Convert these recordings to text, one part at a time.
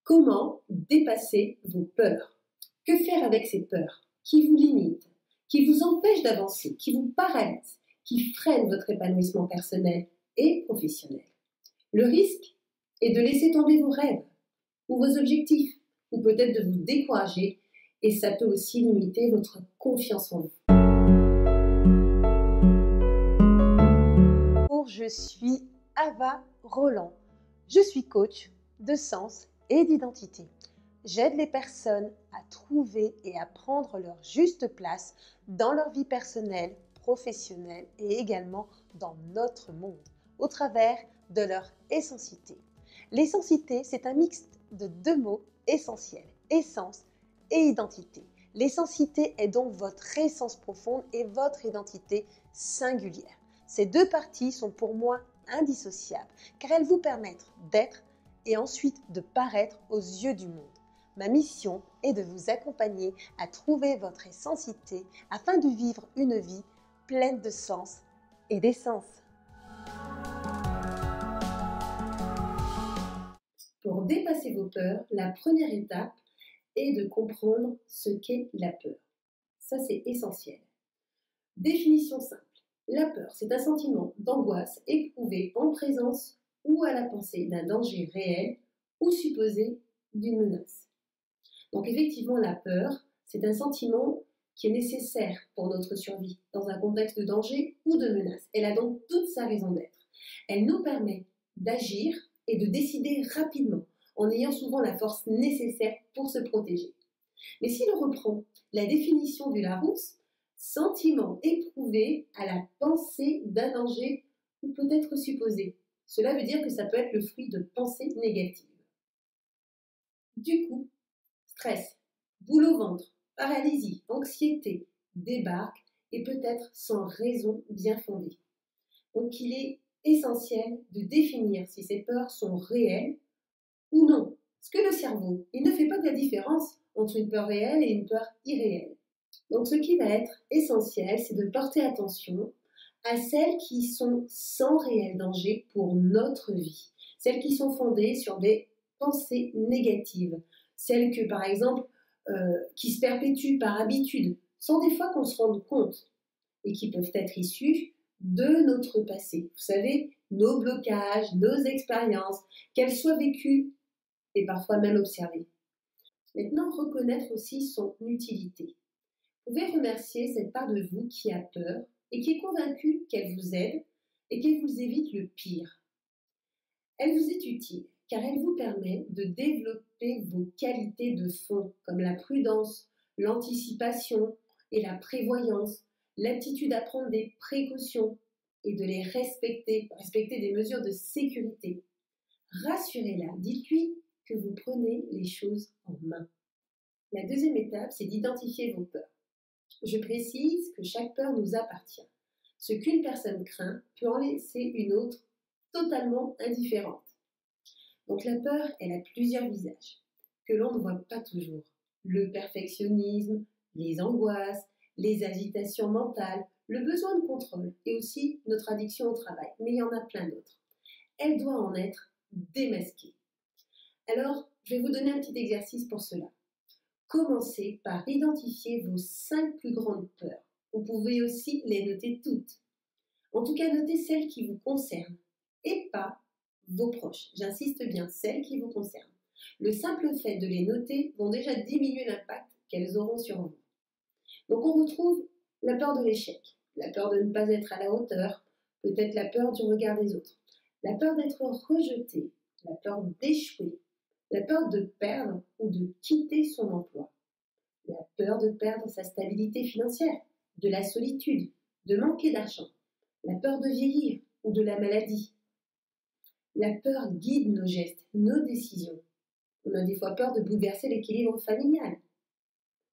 Comment dépasser vos peurs? Que faire avec ces peurs qui vous limitent, qui vous empêchent d'avancer, qui vous paralysent, qui freinent votre épanouissement personnel et professionnel? Le risque est de laisser tomber vos rêves ou vos objectifs, ou peut-être de vous décourager, et ça peut aussi limiter votre confiance en vous. Bonjour, je suis Ava Roland. Je suis coach de sens et d'identité. J'aide les personnes à trouver et à prendre leur juste place dans leur vie personnelle, professionnelle et également dans notre monde, au travers de leur essentité. L'essentité, c'est un mix de deux mots essentiels, essence et identité. L'essentité est donc votre essence profonde et votre identité singulière. Ces deux parties sont pour moi indissociables car elles vous permettent d'être et ensuite de paraître aux yeux du monde. Ma mission est de vous accompagner à trouver votre essentité afin de vivre une vie pleine de sens et d'essence. Pour dépasser vos peurs, la première étape est de comprendre ce qu'est la peur. Ça, c'est essentiel. Définition simple. La peur, c'est un sentiment d'angoisse éprouvé en présence ou à la pensée d'un danger réel ou supposé d'une menace. Donc effectivement, la peur, c'est un sentiment qui est nécessaire pour notre survie dans un contexte de danger ou de menace. Elle a donc toute sa raison d'être. Elle nous permet d'agir et de décider rapidement en ayant souvent la force nécessaire pour se protéger. Mais si l'on reprend la définition du Larousse, sentiment éprouvé à la pensée d'un danger ou peut-être supposé. Cela veut dire que ça peut être le fruit de pensées négatives. Du coup, stress, boule au ventre, paralysie, anxiété débarquent et peut-être sans raison bien fondée. Donc il est essentiel de définir si ces peurs sont réelles ou non. Parce que le cerveau, il ne fait pas de la différence entre une peur réelle et une peur irréelle. Donc ce qui va être essentiel, c'est de porter attention à celles qui sont sans réel danger pour notre vie, celles qui sont fondées sur des pensées négatives, celles que par exemple qui se perpétuent par habitude, sans des fois qu'on se rende compte, et qui peuvent être issues de notre passé. Vous savez, nos blocages, nos expériences, qu'elles soient vécues et parfois même observées. Maintenant, reconnaître aussi son utilité. Vous pouvez remercier cette part de vous qui a peur et qui est convaincue qu'elle vous aide et qu'elle vous évite le pire. Elle vous est utile car elle vous permet de développer vos qualités de fond comme la prudence, l'anticipation et la prévoyance, l'aptitude à prendre des précautions et de les respecter des mesures de sécurité. Rassurez-la, dites-lui que vous prenez les choses en main. La deuxième étape, c'est d'identifier vos peurs. Je précise que chaque peur nous appartient. Ce qu'une personne craint peut en laisser une autre totalement indifférente. Donc la peur, elle a plusieurs visages que l'on ne voit pas toujours. Le perfectionnisme, les angoisses, les agitations mentales, le besoin de contrôle et aussi notre addiction au travail. Mais il y en a plein d'autres. Elle doit en être démasquée. Alors, je vais vous donner un petit exercice pour cela. Commencez par identifier vos 5 plus grandes peurs. Vous pouvez aussi les noter toutes. En tout cas, notez celles qui vous concernent et pas vos proches. J'insiste bien, celles qui vous concernent. Le simple fait de les noter vont déjà diminuer l'impact qu'elles auront sur vous. Donc on retrouve la peur de l'échec, la peur de ne pas être à la hauteur, peut-être la peur du regard des autres, la peur d'être rejeté, la peur d'échouer, la peur de perdre ou de quitter son emploi, la peur de perdre sa stabilité financière, de la solitude, de manquer d'argent, la peur de vieillir ou de la maladie. La peur guide nos gestes, nos décisions. On a des fois peur de bouleverser l'équilibre familial,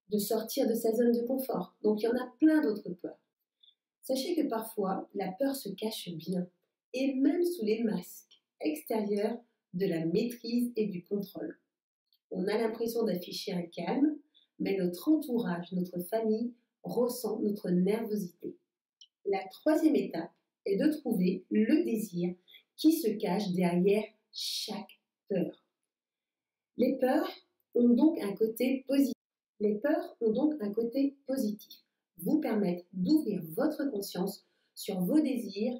de sortir de sa zone de confort. Donc il y en a plein d'autres peurs. Sachez que parfois, la peur se cache bien, et même sous les masques extérieurs de la maîtrise et du contrôle. On a l'impression d'afficher un calme, mais notre entourage, notre famille, ressent notre nervosité. La troisième étape est de trouver le désir qui se cache derrière chaque peur. Les peurs ont donc un côté positif. Les peurs ont donc un côté positif. Vous permettent d'ouvrir votre conscience sur vos désirs,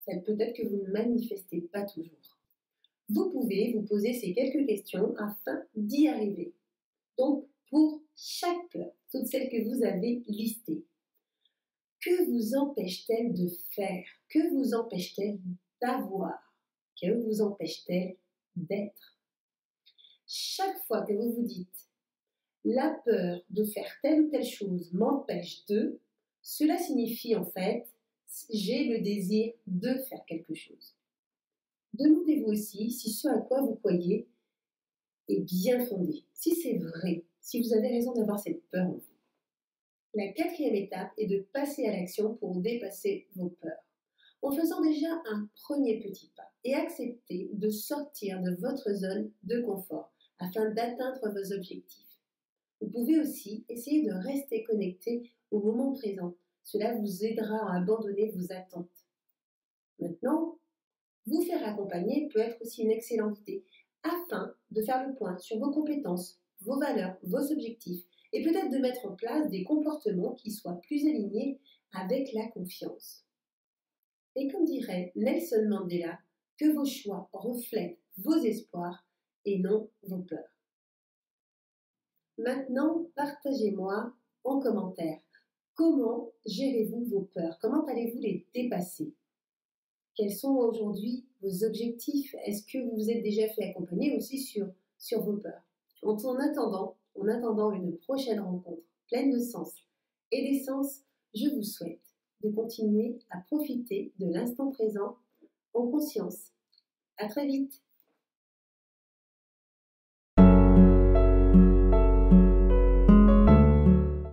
peut-être que vous ne manifestez pas toujours. Vous pouvez vous poser ces quelques questions afin d'y arriver. Donc, pour chaque peur, toutes celles que vous avez listées, que vous empêche-t-elle de faire? Que vous empêche-t-elle d'avoir? Que vous empêche-t-elle d'être? Chaque fois que vous vous dites « la peur de faire telle ou telle chose m'empêche de », cela signifie en fait « j'ai le désir de faire quelque chose ». Demandez-vous aussi si ce à quoi vous croyez est bien fondé, si c'est vrai, si vous avez raison d'avoir cette peur en vous. La quatrième étape est de passer à l'action pour dépasser vos peurs, en faisant déjà un premier petit pas et accepter de sortir de votre zone de confort afin d'atteindre vos objectifs. Vous pouvez aussi essayer de rester connecté au moment présent. Cela vous aidera à abandonner vos attentes. Maintenant, vous faire accompagner peut être aussi une excellente idée afin de faire le point sur vos compétences, vos valeurs, vos objectifs et peut-être de mettre en place des comportements qui soient plus alignés avec la confiance. Et comme dirait Nelson Mandela, que vos choix reflètent vos espoirs et non vos peurs. Maintenant, partagez-moi en commentaire comment gérez-vous vos peurs? Comment allez-vous les dépasser? Quels sont aujourd'hui vos objectifs? Est-ce que vous vous êtes déjà fait accompagner aussi sur vos peurs? En attendant une prochaine rencontre pleine de sens et d'essence, je vous souhaite de continuer à profiter de l'instant présent en conscience. À très vite!